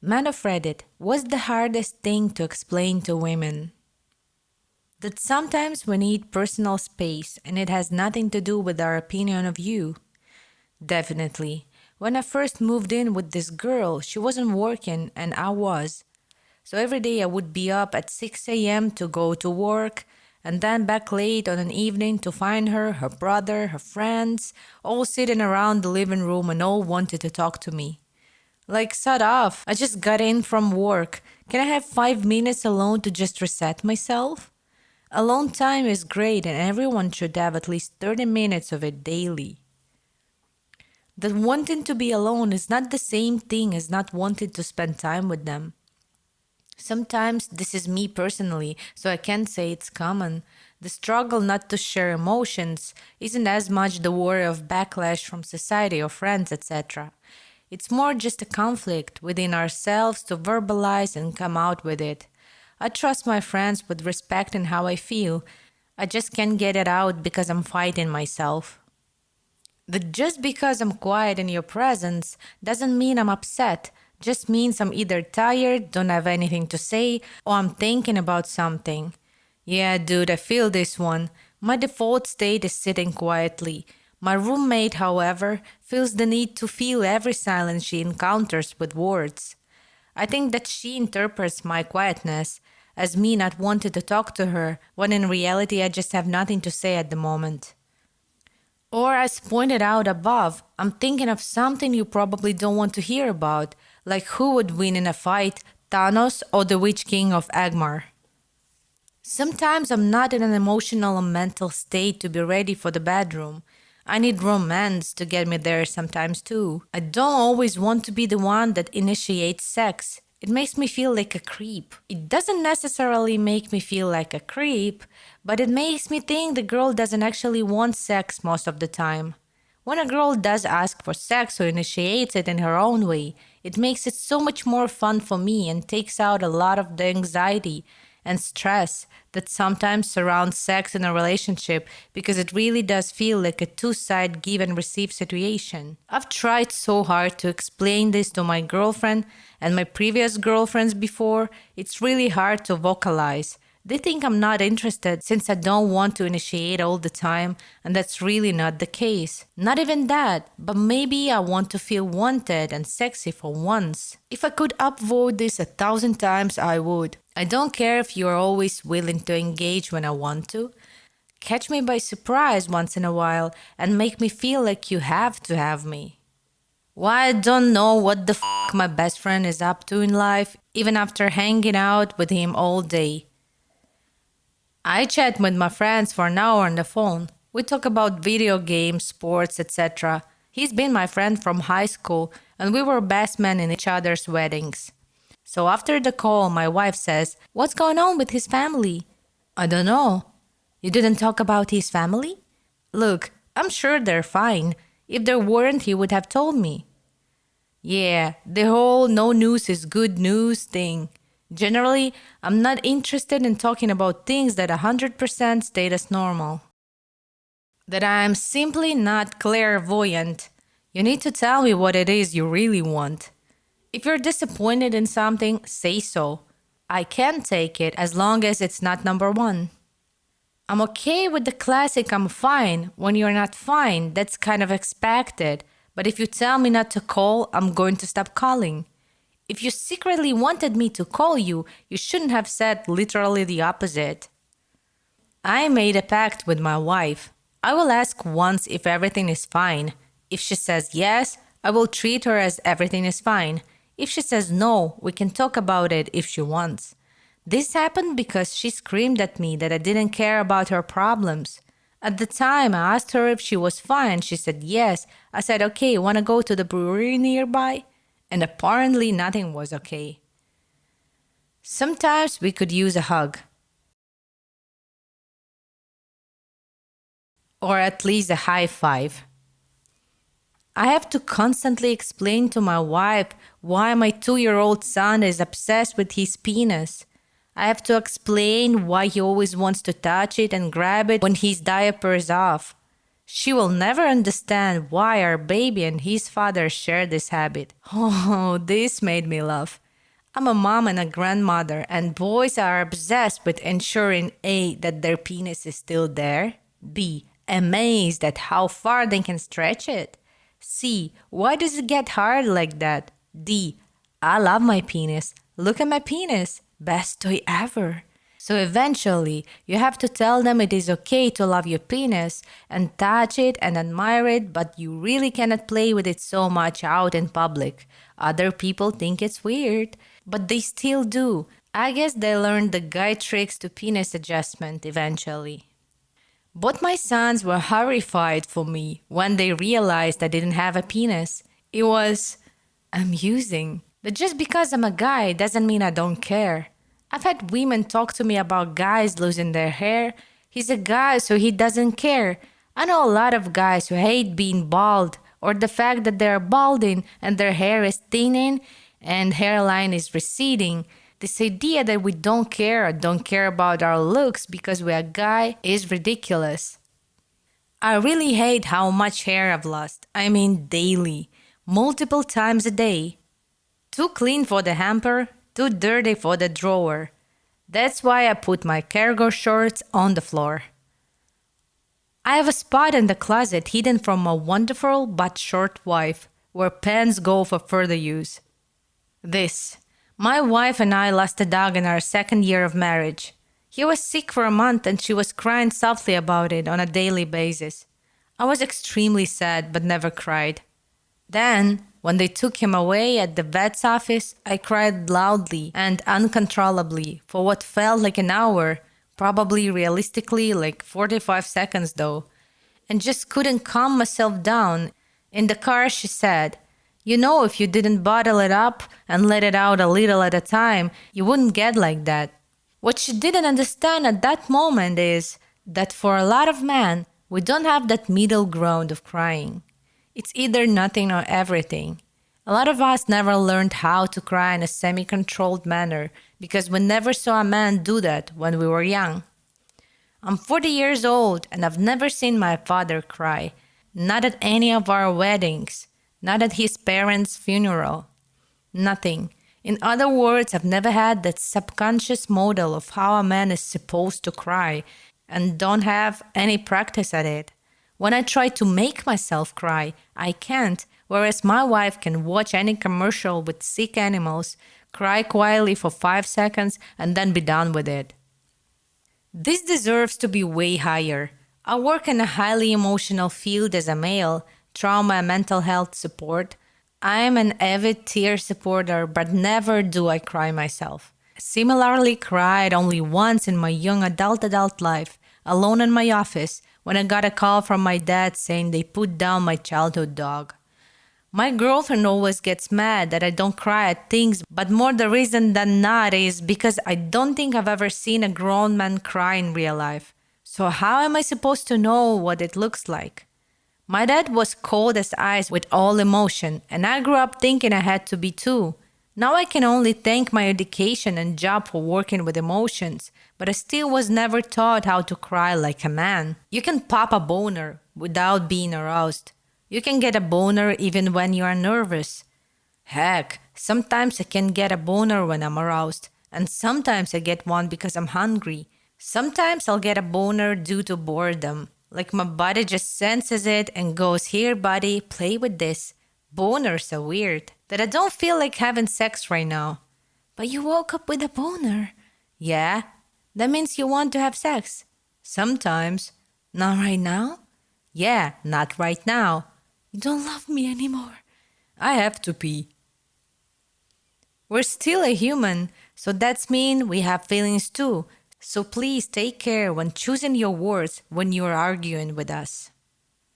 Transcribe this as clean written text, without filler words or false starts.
Man of Reddit, what's the hardest thing to explain to women? That sometimes we need personal space and it has nothing to do with our opinion of you. Definitely. When I first moved in with this girl, she wasn't working and I was. So every day I would be up at 6 a.m. to go to work and then back late on an evening to find her, her brother, her friends, all sitting around the living room and all wanted to talk to me. Like, shut off. I just got in from work. Can I have 5 minutes alone to just reset myself? Alone time is great and everyone should have at least 30 minutes of it daily. That wanting to be alone is not the same thing as not wanting to spend time with them. Sometimes this is me personally, so I can't say it's common. The struggle not to share emotions isn't as much the worry of backlash from society or friends, etc. It's more just a conflict within ourselves to verbalize and come out with it. I trust my friends with respect in how I feel. I just can't get it out because I'm fighting myself. But just because I'm quiet in your presence doesn't mean I'm upset. Just means I'm either tired, don't have anything to say, or I'm thinking about something. Yeah, dude, I feel this one. My default state is sitting quietly. My roommate, however, feels the need to feel every silence she encounters with words. I think that she interprets my quietness as me not wanting to talk to her, when in reality I just have nothing to say at the moment. Or as pointed out above, I'm thinking of something you probably don't want to hear about, like who would win in a fight, Thanos or the Witch King of Agmar. Sometimes I'm not in an emotional or mental state to be ready for the bedroom. I need romance to get me there sometimes too. I don't always want to be the one that initiates sex. It makes me feel like a creep. It doesn't necessarily make me feel like a creep, but it makes me think the girl doesn't actually want sex most of the time. When a girl does ask for sex or initiates it in her own way, it makes it so much more fun for me and takes out a lot of the anxiety and stress that sometimes surrounds sex in a relationship, because it really does feel like a two-side give and receive situation. I've tried so hard to explain this to my girlfriend and my previous girlfriends before. It's really hard to vocalize. They think I'm not interested since I don't want to initiate all the time, and that's really not the case. Not even that, but maybe I want to feel wanted and sexy for once. If I could upvote this 1,000 times, I would. I don't care if you're always willing to engage when I want to. Catch me by surprise once in a while and make me feel like you have to have me. Why I don't know what the my best friend is up to in life, even after hanging out with him all day. I chat with my friends for an hour on the phone. We talk about video games, sports, etc. He's been my friend from high school, and we were best men in each other's weddings. So after the call, my wife says, "What's going on with his family?" "I don't know." "You didn't talk about his family?" "Look, I'm sure they're fine. If there weren't, he would have told me." Yeah, the whole no news is good news thing. Generally, I'm not interested in talking about things that 100% stayed as normal. That I'm simply not clairvoyant. You need to tell me what it is you really want. If you're disappointed in something, say so. I can take it as long as it's not number one. I'm okay with the classic "I'm fine" when you're not fine. That's kind of expected. But if you tell me not to call, I'm going to stop calling. If you secretly wanted me to call you, you shouldn't have said literally the opposite. I made a pact with my wife. I will ask once if everything is fine. If she says yes, I will treat her as everything is fine. If she says no, we can talk about it if she wants. This happened because she screamed at me that I didn't care about her problems. At the time, I asked her if she was fine. She said yes. I said, "Okay, wanna go to the brewery nearby?" And apparently nothing was okay. Sometimes we could use a hug. Or at least a high five. I have to constantly explain to my wife why my 2-year-old son is obsessed with his penis. I have to explain why he always wants to touch it and grab it when his diaper is off. She will never understand why our baby and his father share this habit. Oh, this made me laugh. I'm a mom and a grandmother, and boys are obsessed with ensuring A, that their penis is still there, B, amazed at how far they can stretch it, C, why does it get hard like that, D, I love my penis, look at my penis, best toy ever. So eventually, you have to tell them it is okay to love your penis and touch it and admire it, but you really cannot play with it so much out in public. Other people think it's weird, but they still do. I guess they learned the guy tricks to penis adjustment eventually. Both my sons were horrified for me when they realized I didn't have a penis. It was amusing. But just because I'm a guy doesn't mean I don't care. I've had women talk to me about guys losing their hair. He's a guy, so he doesn't care. I know a lot of guys who hate being bald or the fact that they're balding and their hair is thinning and hairline is receding. This idea that we don't care or don't care about our looks because we're a guy is ridiculous. I really hate how much hair I've lost. I mean daily, multiple times a day. Too clean for the hamper, too dirty for the drawer. That's why I put my cargo shorts on the floor. I have a spot in the closet hidden from a wonderful but short wife, where pens go for further use. This. My wife and I lost a dog in our second year of marriage. He was sick for a month and she was crying softly about it on a daily basis. I was extremely sad but never cried. Then, when they took him away at the vet's office, I cried loudly and uncontrollably for what felt like an hour, probably realistically like 45 seconds though, and just couldn't calm myself down. In the car, she said, "You know, if you didn't bottle it up and let it out a little at a time, you wouldn't get like that." What she didn't understand at that moment is that for a lot of men, we don't have that middle ground of crying. It's either nothing or everything. A lot of us never learned how to cry in a semi-controlled manner because we never saw a man do that when we were young. I'm 40 years old and I've never seen my father cry. Not at any of our weddings. Not at his parents' funeral. Nothing. In other words, I've never had that subconscious model of how a man is supposed to cry and don't have any practice at it. When I try to make myself cry, I can't, whereas my wife can watch any commercial with sick animals, cry quietly for 5 seconds, and then be done with it. This deserves to be way higher. I work in a highly emotional field as a male, trauma and mental health support. I am an avid tear supporter, but never do I cry myself. Similarly cried only once in my young adult life, alone in my office, when I got a call from my dad saying they put down my childhood dog. My girlfriend always gets mad that I don't cry at things, but more the reason than not is because I don't think I've ever seen a grown man cry in real life. So how am I supposed to know what it looks like? My dad was cold as ice with all emotion, and I grew up thinking I had to be too. Now I can only thank my education and job for working with emotions, but I still was never taught how to cry like a man. You can pop a boner without being aroused. You can get a boner even when you are nervous. Heck, sometimes I can get a boner when I'm aroused, and sometimes I get one because I'm hungry. Sometimes I'll get a boner due to boredom. Like my body just senses it and goes, "Here, buddy, play with this." Boners are weird. That I don't feel like having sex right now. But you woke up with a boner. Yeah, that means you want to have sex. Sometimes. Not right now? Yeah, not right now. You don't love me anymore. I have to pee. We're still a human, so that's mean we have feelings too. So please take care when choosing your words when you're arguing with us.